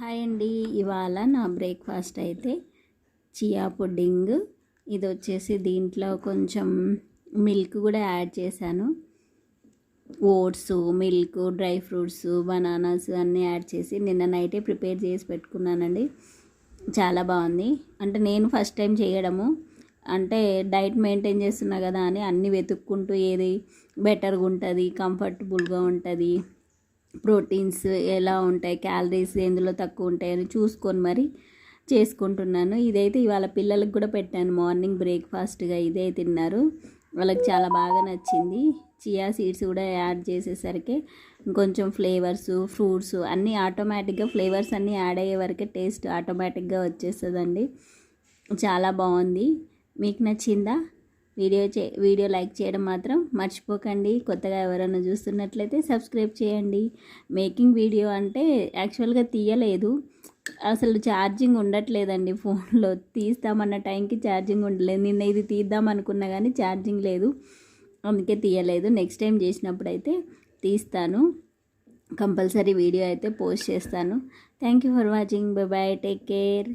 Hi అండి. ఇవాళ నా బ్రేక్ఫాస్ట్ అయితే చియా పుడ్డింగ్. ఇది వచ్చేసి దీంట్లో కొంచెం మిల్క్ కూడా యాడ్ చేశాను. Oats, milk, dry fruits, bananas అన్నీ యాడ్ చేసి నిన్న నైటే ప్రిపేర్ చేసి పెట్టుకున్నానండి. చాలా బాగుంది. అంటే నేను ఫస్ట్ టైం చేయడము, అంటే డైట్ మెయింటైన్ చేస్తున్నా కదా అని అన్నీ వెతుక్కుంటూ ఏది బెటర్గా ఉంటుంది, కంఫర్టబుల్గా ఉంటుంది, ప్రోటీన్స్ ఎలా ఉంటాయి, క్యాలరీస్ ఎందులో తక్కువ ఉంటాయని చూసుకొని మరి చేసుకుంటున్నాను. ఇదైతే ఇవాళ పిల్లలకు కూడా పెట్టాను. మార్నింగ్ బ్రేక్ఫాస్ట్గా ఇదే తిన్నారు. వాళ్ళకి చాలా బాగా నచ్చింది. చియా సీడ్స్ కూడా యాడ్ చేసేసరికి కొంచెం ఫ్లేవర్స్, ఫ్రూట్స్ అన్నీ ఆటోమేటిక్గా ఫ్లేవర్స్ అన్నీ యాడ్ అయ్యే వరకే టేస్ట్ ఆటోమేటిక్గా వచ్చేస్తుందండి. చాలా బాగుంది. మీకు నచ్చిందా? వీడియో లైక్ చేయడం మాత్రం మర్చిపోకండి. కొత్తగా ఎవరైనా చూస్తున్నట్లయితే సబ్స్క్రైబ్ చేయండి. మేకింగ్ వీడియో అంటే యాక్చువల్గా తీయలేదు, అసలు ఛార్జింగ్ ఉండట్లేదండి ఫోన్లో. తీస్తామన్న టైంకి ఛార్జింగ్ ఉండలేదు. నిన్న ఇది తీద్దాం అనుకున్నా కానీ ఛార్జింగ్ లేదు, అందుకే తీయలేదు. నెక్స్ట్ టైం చేసినప్పుడు అయితే తీస్తాను. కంపల్సరీ వీడియో అయితే పోస్ట్ చేస్తాను. Thank you for watching. Bye bye. Take care.